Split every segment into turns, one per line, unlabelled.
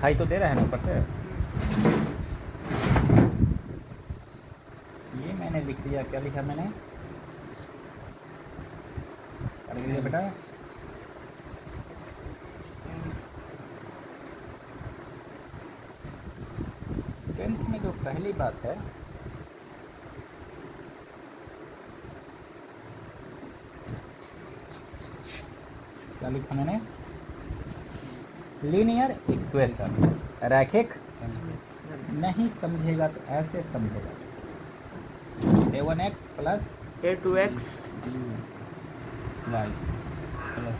दिखाई तो दे रहा है ना ऊपर से। ये मैंने लिख दिया, क्या लिखा मैंने, क्या लिख दिया बेटा? टेंथ में जो पहली बात है, क्या लिखा मैंने? लीनियर इक्वेशन, रैखिक नहीं समझेगा तो ऐसे समझेगा। a1x plus
a2x
y plus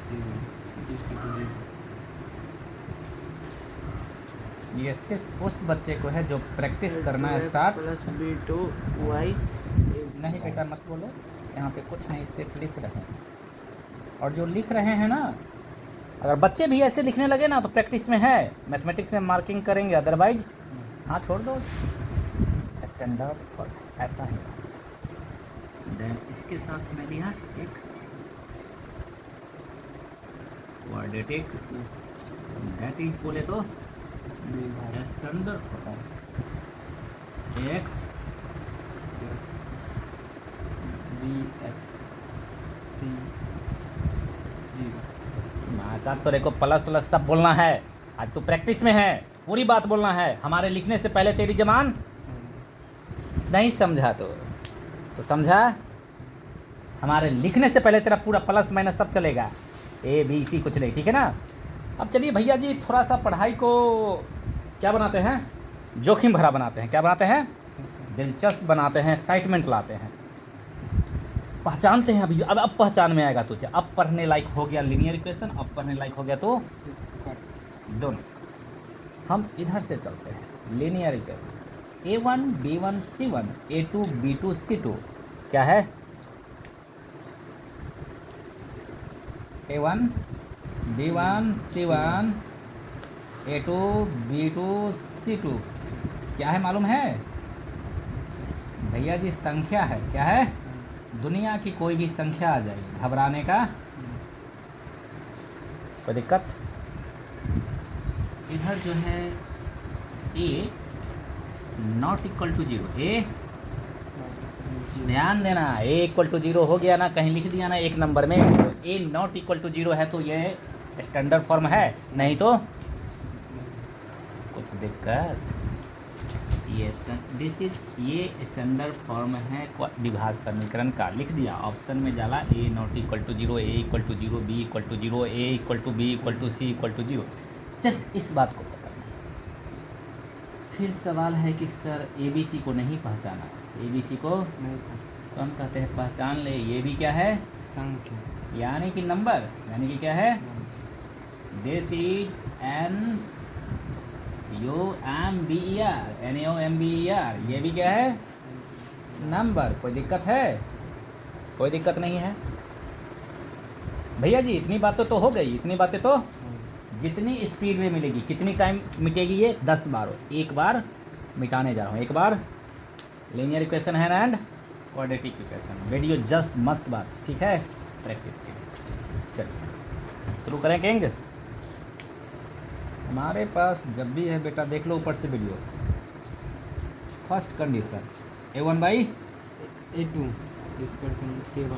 ये सिर्फ उस बच्चे को है जो प्रैक्टिस करना है स्टार्ट।
प्लस b2y
नहीं बेटा मत बोलो, यहाँ पे कुछ नहीं, सिर्फ लिख रहे हैं। और जो लिख रहे हैं ना, अगर बच्चे भी ऐसे लिखने लगे ना तो प्रैक्टिस में है, मैथमेटिक्स में मार्किंग करेंगे, अदरवाइज हाँ छोड़ दो। स्टैंडर्ड फॉर ऐसा है। देन इसके साथ मैं लिया एक क्वाड्रेटिक, दैट इज बोले तो स्टैंडर्ड फॉर्म एक्स माता तो देखो प्लस प्लस सब बोलना है। आज तो प्रैक्टिस में है, पूरी बात बोलना है। हमारे लिखने से पहले तेरी जबान नहीं समझा तो समझा। हमारे लिखने से पहले तेरा पूरा प्लस माइनस सब चलेगा, ए बी सी कुछ नहीं, ठीक है ना। अब चलिए भैया जी, थोड़ा सा पढ़ाई को क्या बनाते हैं, जोखिम भरा बनाते हैं। क्या बनाते हैं? दिलचस्प बनाते हैं, एक्साइटमेंट लाते हैं, पहचानते हैं। अभी अब पहचान में आएगा तुझे। अब पढ़ने लायक हो गया लीनियर इक्वेशन, अब पढ़ने लायक हो गया तो दोनों। हम इधर से चलते हैं। Linear equation a1 b1 c1 a2 b2 c2 क्या है? a1 b1 c1 a2 b2 c2 क्या है मालूम है भैया जी? संख्या है। क्या है? दुनिया की कोई भी संख्या आ जाएगी, घबराने का कोई दिक्कत। इधर जो है a not equal to zero, ए ध्यान देना, a इक्वल टू जीरो हो गया ना, कहीं लिख दिया ना एक नंबर में, a not equal to zero है तो ये स्टैंडर्ड फॉर्म है, नहीं तो कुछ दिक्कत। ये स्टैंडर्ड फॉर्म है द्विघात समीकरण का। लिख दिया ऑप्शन में जाला, a not equal to zero, a equal to zero, b equal to zero, a equal to b equal to c equal to zero. सिर्फ इस बात को पता है। फिर सवाल है कि सर ABC को नहीं पहचाना, ABC को तो हम कहते हैं पहचान ले, ये भी क्या है?
संख्या,
यानी कि नंबर, यानी कि क्या है? This is an NOMBER, NOMBER, ये भी क्या है? नंबर। कोई दिक्कत है? कोई दिक्कत नहीं है भैया जी। इतनी बातें तो हो गई, इतनी बातें तो जितनी स्पीड में मिलेगी, कितनी टाइम मिटेगी ये? 10 बार। एक बार मिटाने जा रहा हूँ, एक बार। लीनियर इक्वेशन है and quadratic equation, video just मस्त बात, ठीक है, प्रैक्टिस के लिए। चलिए शुरू करें किंग। हमारे पास जब भी है बेटा, देख लो ऊपर से video. First condition a1 by
a2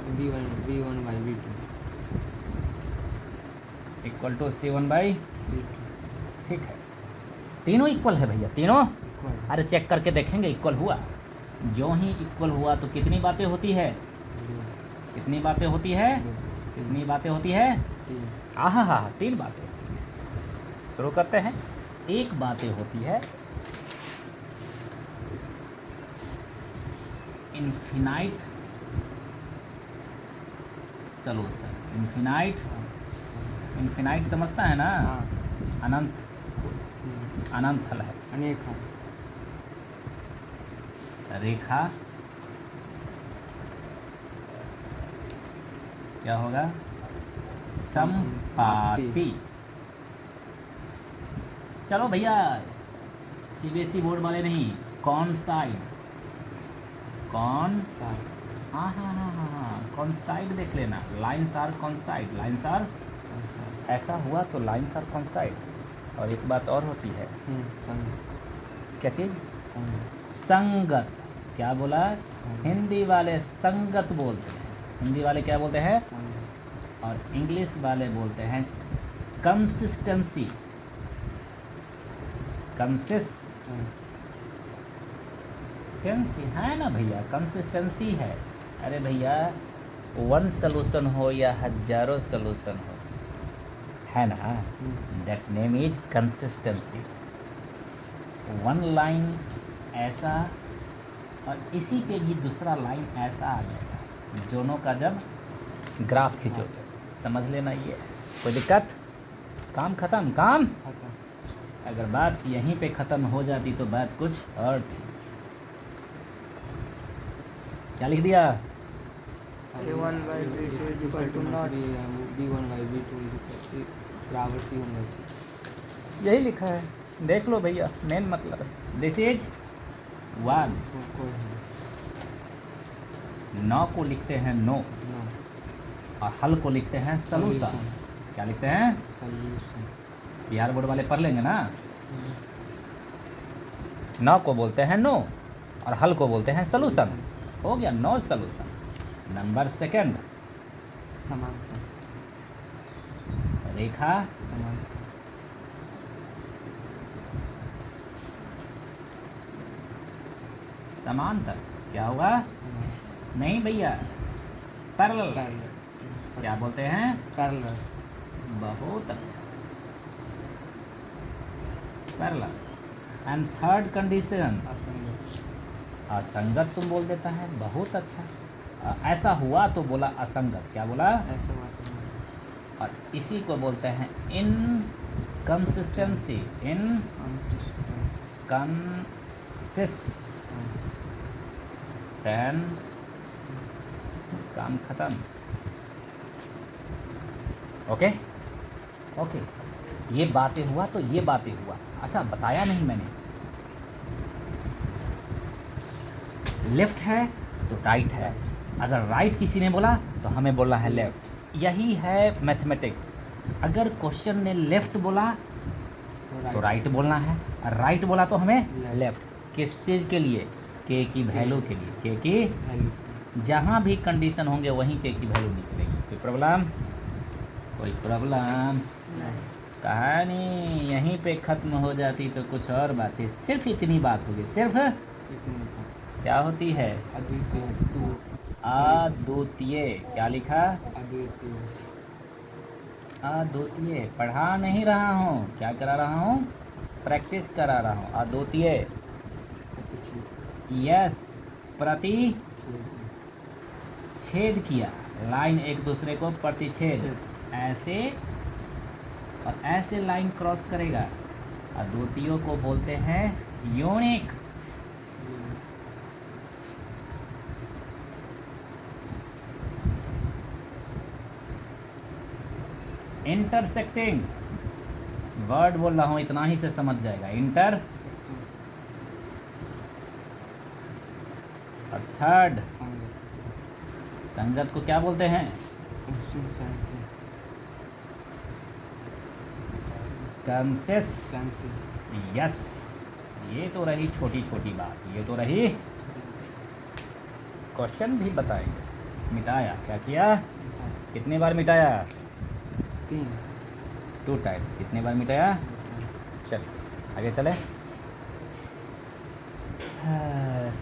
b1 by b2
equal to c1 by, ठीक है। तीनों इक्वल है भैया, तीनों। अरे चेक करके देखेंगे इक्वल हुआ। जो ही इक्वल हुआ तो कितनी बातें होती है? कितनी बातें होती है? कितनी बातें होती है? आहा, 3 बातें। शुरू करते हैं। एक बातें होती है इनफिनाइट सॉल्यूशन। इनफिनाइट समझता है ना? अनंत, अनंत हल है।
अनेक
रेखा क्या होगा? समपाती। चलो भैया, CBSE बोर्ड वाले नहीं, कौन साइड, कौन हाँ, कौन साइड देख लेना। लाइन्स आर कौन साइड, लाइन्स आर, ऐसा हुआ तो लाइन्स आर कौन साइड। और एक बात और होती है,
संग
क्या चीज़?
संग
संगत। क्या बोला? हिंदी वाले संगत बोलते हैं। हिंदी वाले क्या बोलते हैं?
संग
और इंग्लिश वाले बोलते हैं कंसिस्टेंसी। कंसिस्टेंसी है ना भैया, कंसिस्टेंसी है। अरे भैया, वन सॉल्यूशन हो या हजारों सॉल्यूशन हो, है ना, that name is consistency. One line ऐसा और इसी पे भी दूसरा लाइन ऐसा आ जाएगा, दोनों का जब ग्राफ खींचोगे, समझ लेना। ये कोई दिक्कत? काम खत्म, काम।
खत्म।
अगर बात यहीं पे ख़त्म हो जाती तो बात कुछ और थी। क्या लिख दिया?
A1 by B2 is equal to not B1 by B2 is equal to बराबर C1 by C।
यही लिखा है, देख लो भैया, मेन मतलब है। This is one.
कोई
नो को लिखते हैं नो,
नो
और हल को लिखते हैं सलूशन। क्या लिखते हैं?
सॉल्यूशन।
बिहार बोर्ड वाले पढ़ लेंगे ना। नो को बोलते हैं नो और हल को बोलते हैं सलूशन। हो गया, नो सलूशन। नंबर सेकंड,
समानता
रेखा
समानता
समांतर। क्या होगा? नहीं भैया, पैरेलल। क्या बोलते हैं?
पैरेलल।
बहुत अच्छा, पैरेलल। एंड थर्ड कंडीशन,
असंगत।
असंगत तुम बोल देता है, बहुत अच्छा। ऐसा हुआ तो बोला असंगत। क्या बोला?
ऐसा बात नहीं।
और इसी को बोलते हैं इनकंसिस्टेंसी। इनकंसिस्टेंट। काम खत्म। ओके ओके, ये बातें हुआ तो ये बातें हुआ। अच्छा, बताया नहीं मैंने, लेफ्ट है तो राइट है। अगर राइट किसी ने बोला तो हमें बोलना है लेफ्ट। यही है मैथमेटिक्स। अगर क्वेश्चन ने लेफ्ट बोला तो राइट बोलना है, और राइट बोला तो हमें लेफ्ट। किस चीज़ के लिए? के की वैल्यू के लिए। के की
वैल्यू।
जहाँ भी कंडीशन होंगे वहीं के की वैल्यू निकलेगी। कोई प्रॉब्लम? कोई प्रॉब्लम? कहानी यहीं पे ख़त्म हो जाती तो कुछ और बातें। सिर्फ इतनी बात होगी, सिर्फ
इतनी बात।
क्या होती है?
अद्वितीय टू।
अद्वितीय। क्या लिखा?
अद्वितीय।
अद्वितीय। पढ़ा नहीं रहा हूँ, क्या करा रहा हूँ? प्रैक्टिस करा रहा हूँ। अद्वितीय। यस, प्रति छेद किया। लाइन एक दूसरे को प्रतिच्छेद, ऐसे और ऐसे लाइन क्रॉस करेगा। अद्वितीयों को बोलते हैं यूनिक। इंटरसेक्टिंग वर्ड बोल रहा हूँ, इतना ही से समझ जाएगा। इंटर। और थर्ड, संगत को क्या बोलते हैं? कंसेस। यस, ये तो रही छोटी छोटी बात, ये तो रही। क्वेश्चन भी बताएंगे। मिटाया, क्या किया? कितनी बार मिटाया?
3
2 टाइम्स। कितनी बार मिटाया? चलिए आगे चले।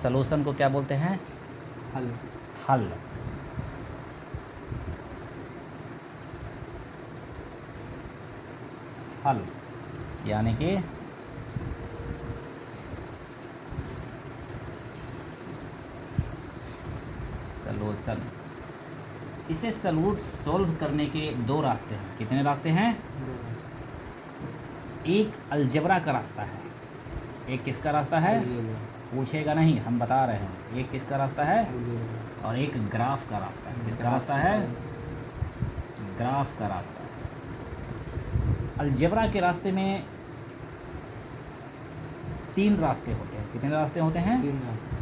सॉल्यूशन को क्या बोलते हैं?
हल।
हल। हल यानी कि सॉल्यूशन। इसे सोल्व करने के 2 रास्ते हैं। कितने रास्ते हैं? एक अलजेब्रा का रास्ता है, एक किसका रास्ता है? पूछेगा नहीं, हम बता रहे हैं। एक किसका रास्ता है? और एक ग्राफ का रास्ता है। किसका रास्ता है? ग्राफ का रास्ता है। अलजेब्रा के रास्ते में 3 रास्ते होते हैं। कितने रास्ते होते हैं?
3 रास्ते।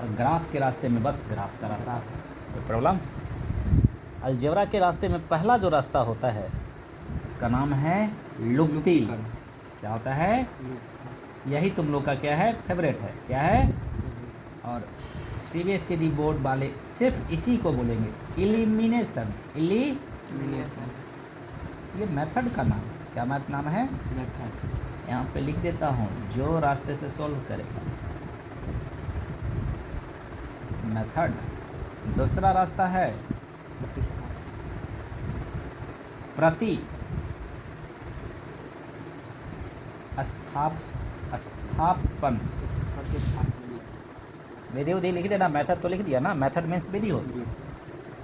और ग्राफ के रास्ते में बस ग्राफ का रास्ता। कोई प्रॉब्लम? अलजेब्रा के रास्ते में पहला जो रास्ता होता है, इसका नाम है लुप्ति। क्या होता है?
लूप
यही तुम लोग का क्या है? फेवरेट है। क्या है? और CBSE बोर्ड वाले सिर्फ इसी को बोलेंगे, एलिमिनेशन।
एलिमिनेशन
ये मेथड का नाम, क्या नाम है?
मेथड
यहाँ पे लिख देता हूँ, जो रास्ते से सॉल्व करेगा मेथड। दूसरा रास्ता है
प्रतिस्थापन
प्रति स्थापन।
प्रतिस्थापन
विधि उधि लिख देना, मेथड तो लिख दिया ना, मेथड मीन्स विधि हो।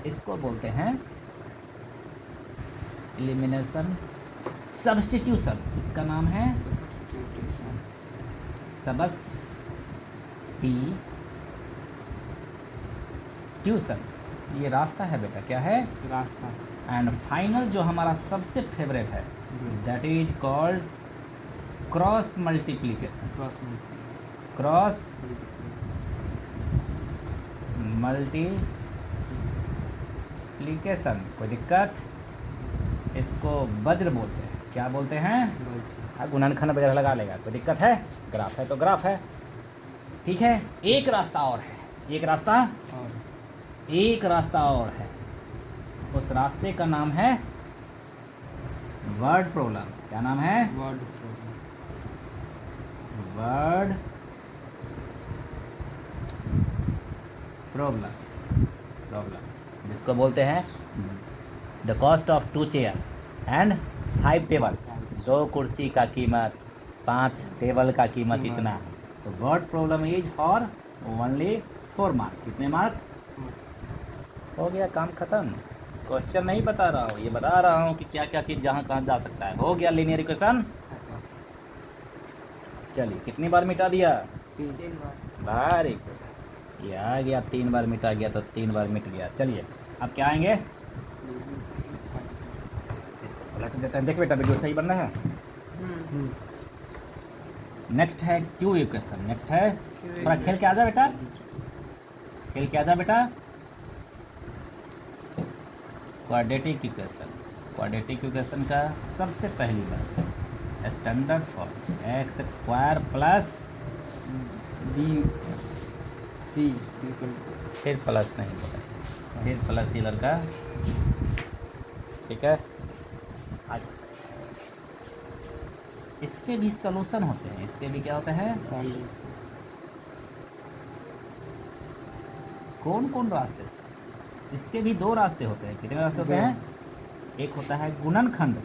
इसको बोलते हैं एलिमिनेशन सब्स्टिट्यूशन। इसका नाम है
सब्स्टिट्यूशन
सब्स्टिट्यूशन। ये रास्ता है बेटा, क्या है?
रास्ता
एंड फाइनल जो हमारा सबसे फेवरेट है, that is called cross multiplication.
Cross
cross multiplication. कोई दिक्कत? इसको वज्र बोलते हैं। क्या बोलते हैं? गुणनखंड वगैरह लगा लेगा, कोई दिक्कत है? ग्राफ है तो ग्राफ है, ठीक है। एक रास्ता और है, एक रास्ता और है। उस रास्ते का नाम है वर्ड प्रॉब्लम। क्या नाम है?
Word
problem. जिसको बोलते हैं the cost of 2 chair and 5 table. 2 कुर्सी का कीमत, 5 टेबल का कीमत इतना। तो word problem is for only 4 mark. कितने मार्क? हो गया, काम खत्म। क्वेश्चन नहीं बता रहा हूँ, ये बता रहा हूँ कि क्या क्या चीज़ जहाँ कहाँ जा सकता है। हो गया लीनियर इक्वेशन। चलिए, कितनी बार मिटा दिया?
3 बार
वेरी गुड। ये आ गया, 3 बार मिटा गया तो 3 बार मिट गया। चलिए अब क्या आएंगे? इसको पलट देते हैं। देख बेटा, वीडियो सही बन रहा है। नेक्स्ट है क्यू इक्वेशन। नेक्स्ट है, थोड़ा खेल के आ जा बेटा, खेल के आ जा बेटा। Quadratic equation. क्वाड्रेटिक इक्वेशन का सबसे पहली बात, standard form x² plus
b c
फिर प्लस नहीं बोला, फिर प्लस ही लड़का, ठीक है। अच्छा, इसके भी सॉल्यूशन होते हैं, इसके भी क्या होते हैं? कौन कौन रास्ते से? इसके भी 2 रास्ते होते हैं। कितने रास्ते होते हैं? एक होता है गुणनखंड।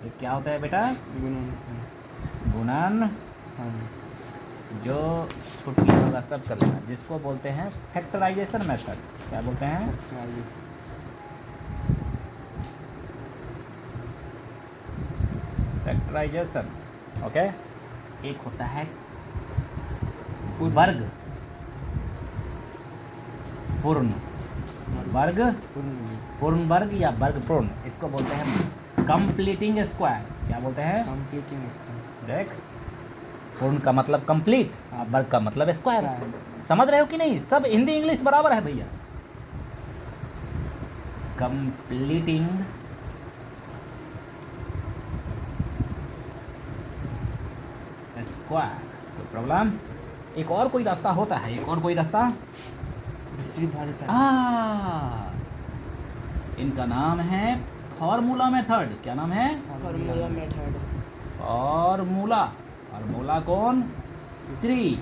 एक क्या होता है बेटा? गुणन, जो छुट्टी होगा सब कर लेना, जिसको बोलते हैं फैक्टराइजेशन मेथड। क्या बोलते हैं? फैक्टराइजेशन। ओके। एक होता है वर्ग पूर्ण वर्ग, पूर्ण वर्ग या वर्ग पूर्ण। इसको बोलते हैं कंप्लीटिंग स्क्वायर। क्या बोलते हैं? देख, पूर्ण का मतलब कंप्लीट और वर्ग का मतलब स्क्वायर। समझ रहे हो कि नहीं? सब हिंदी इंग्लिश बराबर है भैया। Completing square. कोई प्रॉब्लम? एक और कोई रास्ता होता है, एक और कोई रास्ता। इनका नाम है फॉर्मूला मेथड। क्या नाम है?
Formula method.
फॉर्मूला। फॉर्मूला कौन? श्री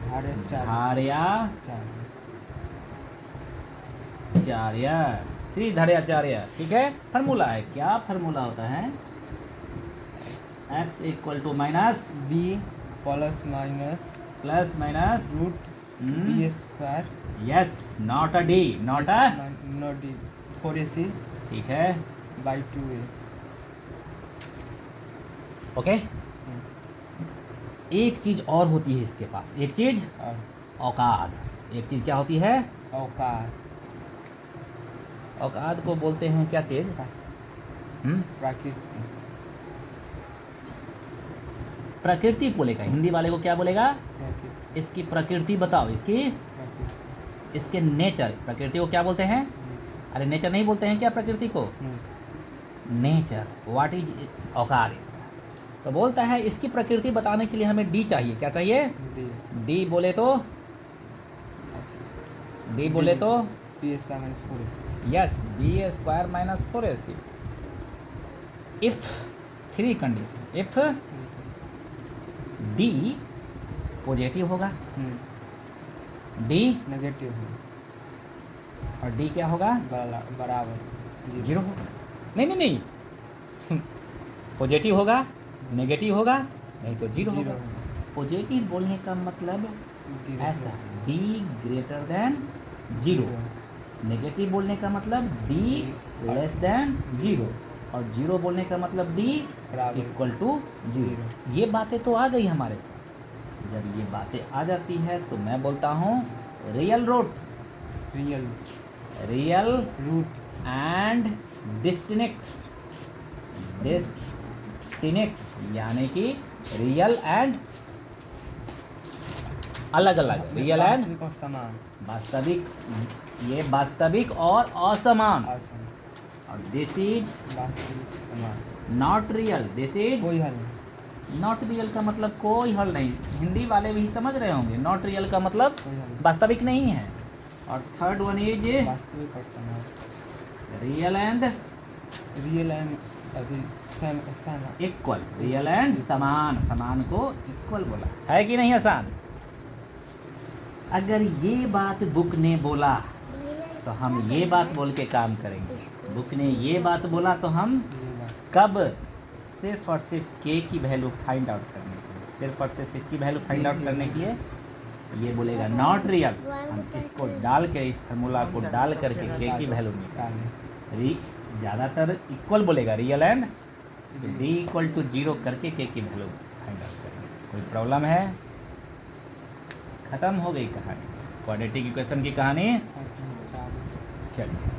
धार्याचार्य। श्री धार्याचार्य, ठीक है। फार्मूला है। क्या फार्मूला होता है? x = minus
b plus minus root b square.
Yes, not a D, not a,
not D 4ac
ठीक है,
बाई 2a।
ओके। एक चीज़ और होती है इसके पास, एक चीज़ औकाद। एक चीज़ क्या होती है?
औकात।
औकाद को बोलते हैं क्या चीज़?
प्राकृतिक।
प्रकृति बोलेगा, हिंदी वाले को क्या बोलेगा? इसकी प्रकृति बताओ, इसकी, इसके नेचर। प्रकृति को क्या बोलते हैं? अरे नेचर नहीं बोलते हैं क्या प्रकृति को? नेचर, व्हाट इज औकार इसका? तो बोलता है इसकी प्रकृति बताने के लिए हमें डी चाहिए। क्या चाहिए? डी बोले तो
b square minus 4ac।
Yes, b square minus 4ac। If 3 condition, if D positive होगा, डी
नेगेटिव
और डी क्या होगा?
बराबर
जीरो होगा। नहीं पॉजिटिव होगा, नेगेटिव होगा, नहीं तो जीरो होगा। पॉजिटिव बोलने का मतलब ऐसा, D greater than zero. Negative बोलने का मतलब डी लेस देन जीरो, और जीरो बोलने का मतलब डी इक्वल टू जीरो। ये बातें तो आ गई हमारे साथ। जब ये बातें आ जाती है तो मैं बोलता हूँ real root, real
root
and distinct, यानी कि रियल एंड अलग अलग, रियल एंड
समान,
वास्तविक, ये वास्तविक और असमान। और दिस इज
समान,
नॉट रियल, दिस इज
कोई हल
नॉट रियल का मतलब कोई हल नहीं। हिंदी वाले भी समझ रहे होंगे, नॉट रियल का मतलब
कोई हल
वास्तविक नहीं है। और थर्ड वन इज
वास्तविक और समान,
real and equal, real and समान, समान को इक्वल बोला है कि नहीं आसान? अगर ये बात बुक ने बोला तो हम ये बात बोल के काम करेंगे। बुक ने ये बात बोला तो हम कब? सिर्फ और सिर्फ के की वैल्यू फाइंड आउट करने के लिए, सिर्फ और सिर्फ इसकी वैल्यू फाइंड आउट करने के लिए ये बोलेगा नॉट रियल। हम इसको डाल के, इस फार्मूला को डाल करके के की वैल्यू निकालें। ज़्यादातर इक्वल बोलेगा, real and D equal to zero करके के की वैल्यू फाइंड आउट करेंगे। कोई प्रॉब्लम है? ख़त्म हो गई कहानी, क्वाड्रेटिक इक्वेशन की कहानी। चलिए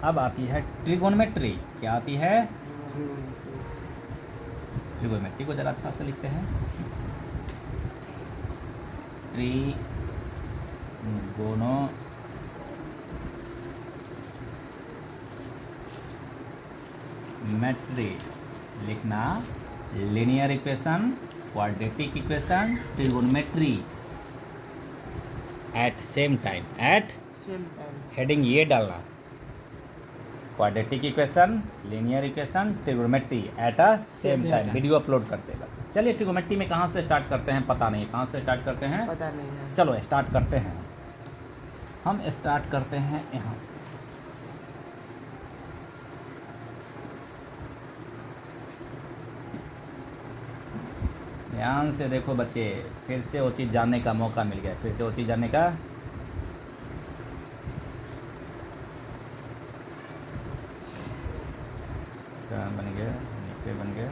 अब आती है ट्रिगोनोमेट्री। क्या आती है? ट्रिगोनोमेट्री को जरा अच्छा से लिखते हैं। ट्रिगोनोमेट्री लिखना, linear equation, quadratic equation, trigonometry at same time, at heading ये डालना, quadratic equation, linear equation, trigonometry at a same time. Video upload करते हैं। चलिए ट्रिगोनोमेट्री में कहाँ से स्टार्ट करते हैं पता नहीं, कहाँ से स्टार्ट करते हैं
पता नहीं है।
चलो स्टार्ट करते हैं। हम स्टार्ट करते हैं यहाँ से। ध्यान से देखो बच्चे, फिर से वो चीज़ जानने का मौका मिल गया, फिर से वो चीज़ जानने का। कहाँ बन गया? नीचे बन गया,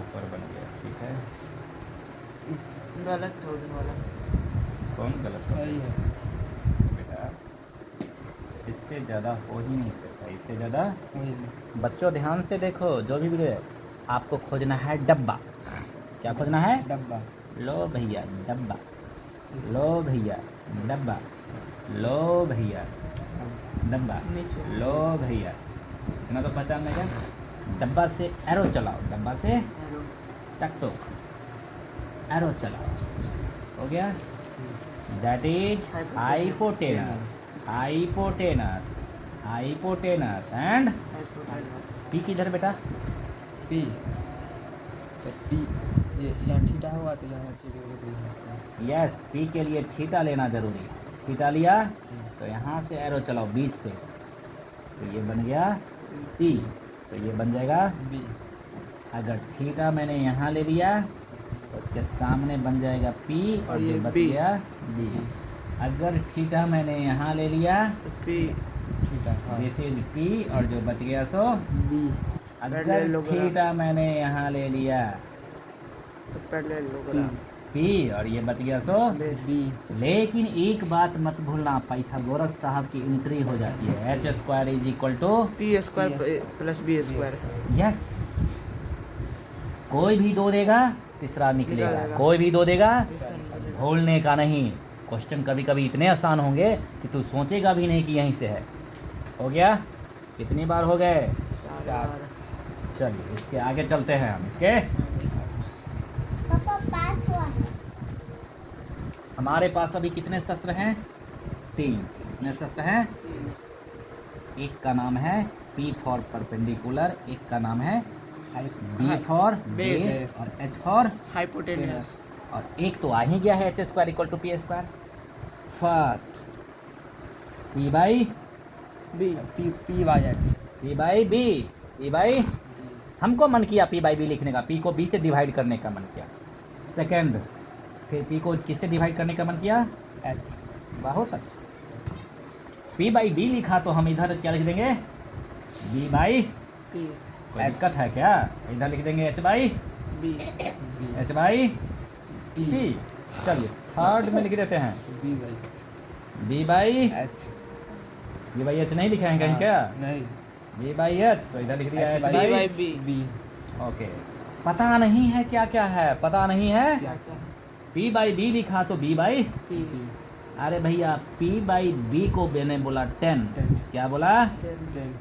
ऊपर बन गया, ठीक है।
गलत हो गया वाला।
कौन गलत?
सही है
बेटा, इससे ज़्यादा हो ही नहीं सकता, इससे ज़्यादा।
वही
बच्चों ध्यान से देखो, जो भी वीडियो है आपको खोजना है डब्बा। क्या खोजना है?
डब्बा।
लो भैया डब्बा, लो भैया डब्बा, लो भैया डब्बा,
नीचे।
लो भैया। इतना तो पहचान में क्या? डब्बा से एरो चलाओ, डब्बा से
हेलो।
टक टोक एरो चलाओ, हो गया। That is hypotenuse, hypotenuse, hypotenuse and P किधर बेटा?
पी तो पी ये यहाँ थीटा हुआ तो यहाँ चाहिए।
यस, पी के लिए थीटा लेना जरूरी है। थीटा लिया तो यहाँ से एरो चलाओ बीच से, तो ये बन गया पी, तो ये बन जाएगा
बी।
अगर थीटा मैंने यहाँ ले लिया तो उसके सामने बन जाएगा पी, और
ये
जो बच
B।
गया बी। अगर थीटा मैंने यहाँ ले लिया
तो P theta
this is P, और जो बच गया सो
बी।
अगर थीटा मैंने यहाँ ले लिया
तो पैरेलल
पी, और ये बच गया सो
बी।
लेकिन एक बात मत भूलना, पाइथागोरस साहब की एंट्री हो जाती है, H square is equal to
P square plus B square.
Yes. कोई भी दो देगा तीसरा निकलेगा,
निकलेगा।
कोई भी दो देगा,
तीसरा निकलेगा।
भूलने का नहीं। क्वेश्चन कभी कभी इतने आसान होंगे कि तू सोचेगा भी नहीं कि यहीं से है। हो गया? कितनी बार हो गए? 4। चलिए इसके आगे चलते हैं हम। इसके
पापा 5 हुआ है।
हमारे पास अभी कितने शस्त्र हैं? 3। कितने शस्त्र हैं? एक का नाम है P फॉर परपेंडिकुलर, एक का नाम है B फॉर बेस और H फॉर,
हाइपोटेन्यूस।
और एक तो आ ही गया है h² = p²। First P by
B
P by H.
P by B, P by, हमको मन किया P बाई B लिखने का, P को B से डिवाइड करने का मन किया। सेकंड फिर P को किससे डिवाइड करने का मन किया?
H.
बहुत अच्छा। P बाई B लिखा तो हम इधर क्या लिख देंगे? B बाई,
पी
कोई दिक्कत है क्या? इधर लिख देंगे H by,
B
H by P। चलिए थर्ड में लिख देते हैं
B by H.
B by,
H.
B by H नहीं लिखे हैं कहीं क्या?
नहीं.
B बाई H, तो इधर लिख दिया
H
H
by
by.
B।
B.
Okay, पता नहीं है क्या क्या है, पता नहीं है।
क्या क्या है?
P बाई B लिखा तो B बाई,
पी
अरे भैया P बाई B को मैंने बोला 10।
10.
क्या बोला?
10.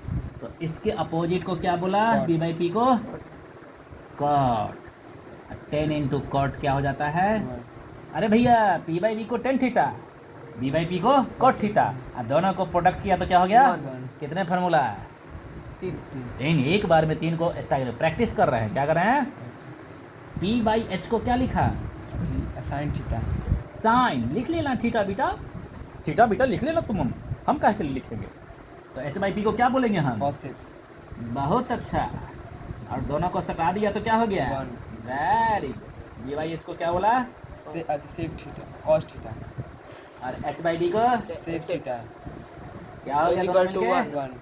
तो इसके अपोजिट को क्या बोला?
Cot.
B बाई P को कॉट। 10 इंटू कॉट क्या हो जाता है? अरे भैया P बाई B को tan theta, B by P को कॉट थीटा, और दोनों को प्रोडक्ट किया तो क्या हो गया?
1.
कितने फार्मूला? 3। एक बार में 3 को स्टाइल प्रैक्टिस कर रहे हैं। क्या कर रहे हैं? P बाई H को क्या लिखा?
Sin theta.
साइन लिख लेना, थीटा बीटा, थीटा बीटा लिख लेना तुम। हम काहे के लिए लिखेंगे? तो H बाई P को क्या बोलेंगे हम?
Cos theta.
बहुत अच्छा। और दोनों को सटा दिया तो क्या हो गया?
1.
Very good. B by H को क्या बोला?
Sec theta. Cos theta.
और H बाई D को
Sec theta.
क्या हो गया? दोनों मिलके?
1.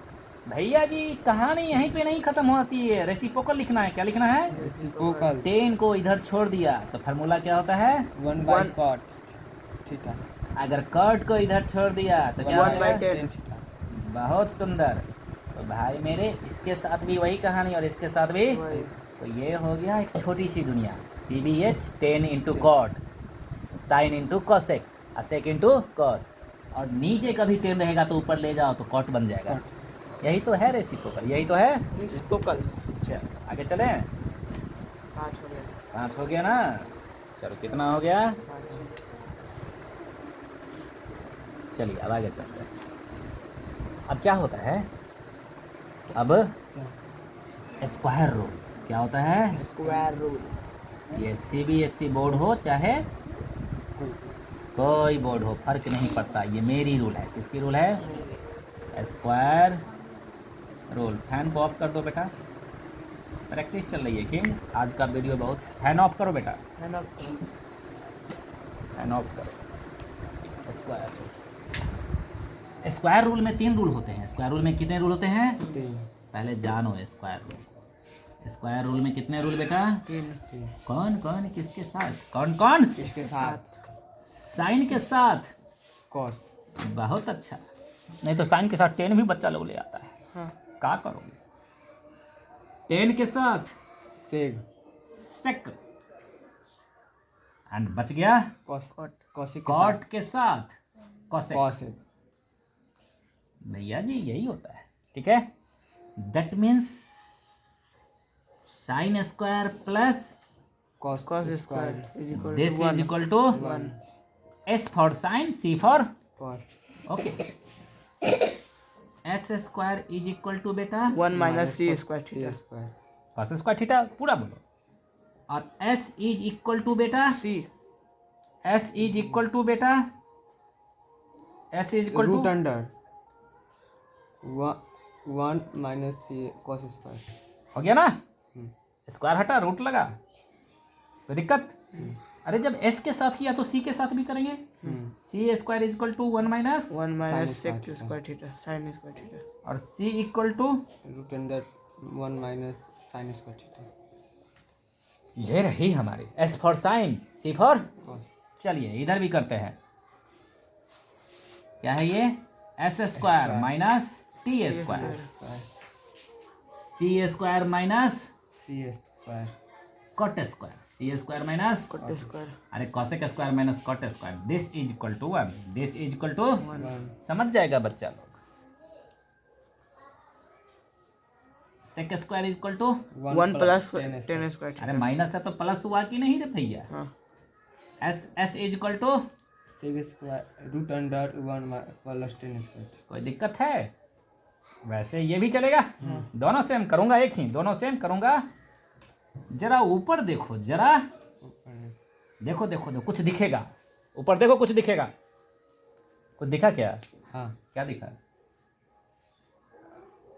भैया जी कहानी यहीं पे नहीं खत्म होती है, रेसिप्रोकल लिखना है। क्या लिखना है?
Reciprocal.
10 को इधर छोड़ दिया तो फार्मूला क्या होता है?
1 by
1.
cot theta.
अगर कॉट को इधर छोड़ दिया तो क्या
1 by
होगा?
10.
theta.
बहुत सुंदर। तो भाई मेरे इसके साथ भी वही कहानी और इसके साथ भी।
वही।
तो ये हो गया एक छोटी सी दुनिया। PBH 10 into cot, sine into cosec, और सेक इंटू कॉस, और नीचे कभी 10 रहेगा तो ऊपर ले जाओ तो कॉट बन जाएगा। यही तो है रेसिप्रोकल, यही तो है।
रेसिप्रोकल।
चल आगे चलें।
5 हो गया।
5 हो गया ना? चलो कितना हो गया?
5.
चलिए अब आगे चलते हैं। अब क्या होता है? अब स्क्वायर रूल क्या होता है?
Square rule.
ये CBSE बोर्ड हो चाहे कोई बोर्ड हो, फर्क नहीं पड़ता। ये मेरी रूल है। किसकी रूल है? Square rule. फैन को ऑफ कर दो बेटा, प्रैक्टिस चल रही है किंग। आज का वीडियो बहुत। फैन ऑफ करो बेटा,
है ना?
फैन ऑफ करो। स्क्वायर रूल में 3 रूल होते हैं। स्क्वायर रूल में कितने रूल होते हैं?
3.
पहले जानो स्क्वायर रूल। स्क्वायर रूल में कितने रूल बेटा?
3.
कौन कौन किसके साथ? कौन कौन?
इसके साथ
साइन के साथ।
cos.
बहुत अच्छा। नहीं तो साइन के साथ 10 भी बच्चा लोग ले आता है।
हाँ।
क्या करोगे? 10 के साथ
Seg.
सेक, एंड बच गया
Cos. Cosic.
कॉट के साथ कॉसेक।
Cosec.
भैया जी यही होता है, ठीक है। That means sine square plus
Cos
Cos
square.
square is equal
this
to
is
1.
Equal to
1.
S for sine, C for
Cos.
Okay. S square is equal to बेटा
1 minus C square
C
theta.
square.
Cos square theta पूरा बोलो। और S is equal to बेटा
C.
S is equal to बेटा S is equal
Root
to
under 1 minus C cos square.
हो गया ना?
हम्म.
Square हटा, रूट लगा, कोई दिक्कत? अरे जब S के साथ किया तो C के साथ भी करेंगे। C square is equal to 1 minus
1 minus
Sin
sec square theta. Sin square theta.
और C equal to
Root under 1 minus sin square theta.
ये रही हमारी S for sine, C for.
Cos.
चलिए इधर भी करते हैं। क्या है ये? S square minus T square,
Square.
C square minus
C square.
Cot square, C square minus
cot square
अरे cosec square minus cot square this is equal to 1 this is equal to
1
समझ जाएगा बच्चा लोग sec square is equal to
1 plus
10
10 square
अरे minus है तो plus हुआ कि नहीं रे भैया
हाँ
S S is equal to
sec square root under 1 plus 10 square
कोई दिक्कत है वैसे ये भी चलेगा दोनों सेम करूंगा एक ही दोनों सेम करूंगा जरा ऊपर देखो जरा देखो देखो देखो कुछ दिखेगा ऊपर देखो कुछ दिखेगा कुछ दिखा क्या
हाँ
क्या दिखा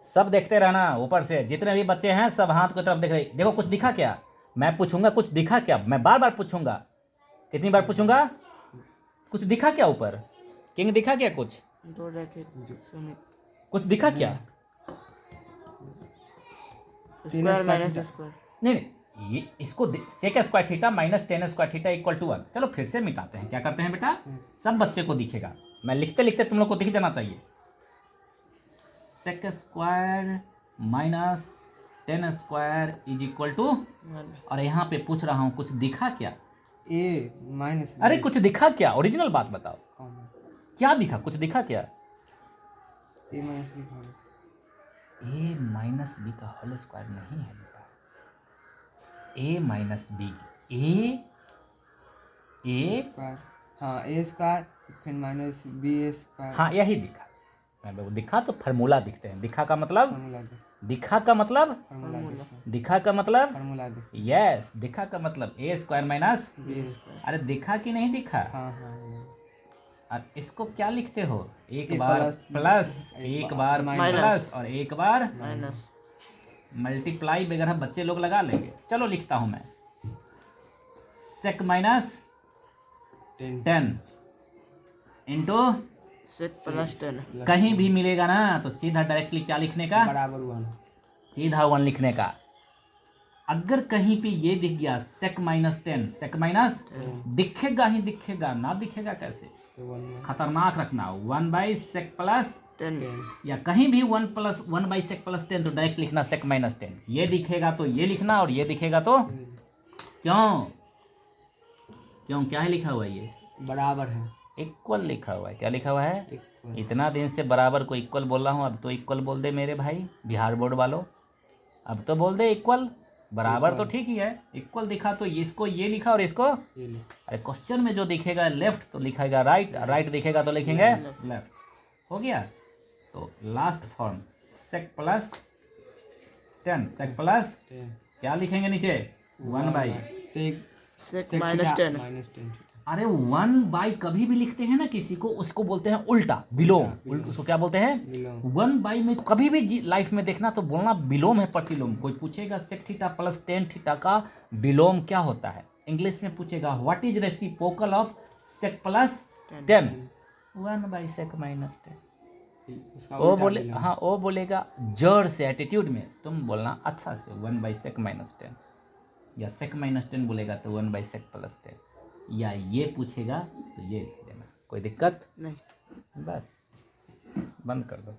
सब देखते रहना ऊपर से जितने भी बच्चे हैं सब हाथ की तरफ देख रहे देखो कुछ दिखा क्या मैं पूछूंगा कुछ दिखा क्या मैं बार बार पूछूंगा कितनी बार पूछूंगा कुछ दिखा क्या ऊपर किंग दिखा क्या कुछ
दो रैकेट समेत
कुछ दिखा क्या
स्क्वायर माइनस स्क्वायर
नहीं नहीं ये इसको sec square theta minus 10 square theta equal to 1 चलो फिर से मिटाते हैं क्या करते हैं बेटा सब बच्चे को दिखेगा मैं लिखते लिखते तुम लोग को दिख जाना चाहिए sec square minus 10 square is equal to और यहाँ पे पूछ रहा हूँ कुछ दिखा क्या
a minus
अरे कुछ दिखा क्या ओरिजिनल बात बताओ
comma
क्या दिखा कुछ दिखा क्या
a minus b comma
A minus B का होल स्क्वायर नहीं है बेटा A minus B A
square हाँ a स्क्वायर फिर माइनस b स्क्वायर
हाँ यही दिखा मैं दिखा तो फार्मूला दिखते हैं दिखा का मतलब
फार्मूला दे
दिखा का मतलब
फार्मूला दे
दिखा का मतलब
फार्मूला दे
यस दिखा का मतलब ए स्क्वायर माइनस
b स्क्वायर
अरे दिखा कि नहीं दिखा
हाँ हाँ
और इसको क्या लिखते हो एक
एक
बार
प्लस,
प्लस
एक
एक
बार
बार
माइनस।
प्लस और एक बार
माइनस
मल्टीप्लाई वगैरह बच्चे लोग लगा लेंगे चलो लिखता हूं मैं sec minus 10 into
sec plus 10
कहीं भी मिलेगा ना तो सीधा डायरेक्टली क्या लिखने का
बराबर 1
सीधा 1 लिखने का अगर कहीं पे ये दिख गया सेक माइनस 10 सेक माइनस दिखेगा ही दिखेगा ना दिखेगा कैसे
तो 1
खतरनाक रखना 1 बाई सेक प्लस
10
या कहीं भी 1 बाई सेक प्लस 10 तो डायरेक्ट लिखना सेक माइनस 10 ये दिखेगा तो ये लिखना और ये दिखेगा तो क्यों क्यों क्या है लिखा हुआ है ये
बराबर है
इक्वल लिखा हुआ है क्या लिखा हुआ है
equal।
इतना दिन से बराबर को इक्वल बोल रहा हूँ अब तो इक्वल बोल दे मेरे भाई बिहार बोर्ड वालों अब तो बोल दे इक्वल बराबर तो ठीक ही है इक्वल दिखा तो इसको ये लिखा और इसको
ये ले
अरे क्वेश्चन में जो दिखेगा लेफ्ट तो लिखेगा राइट राइट दिखेगा तो लिखेंगे लेफ्ट हो गया तो last form sec plus 10 sec plus
10
क्या लिखेंगे नीचे 1 बाई
सेक माइनस 10
माइनस 10
अरे 1 बाई कभी भी लिखते हैं ना किसी को उसको बोलते हैं उल्टा बिलोम उसको क्या बोलते हैं
बिलोम
1 बाई में कभी भी लाइफ में देखना तो बोलना बिलोम है प्रतिलोम कोई पूछेगा सेक थीटा प्लस 10 थीटा का बिलोम क्या होता है इंग्लिश में पूछेगा what is reciprocal of sec plus 10 1 by sec minus 10
उसका
वो
उल्टा
बोले
बिलोम।
हाँ वो बोलेगा जड़ से एटीट्यूड में तुम बोलना अच्छा से 1 बाई सेक माइनस 10 या सेक माइनस 10 बोलेगा तो 1 बाई सेक प्लस 10 या ये पूछेगा तो ये लिख देना कोई दिक्कत
नहीं
बस बंद कर दो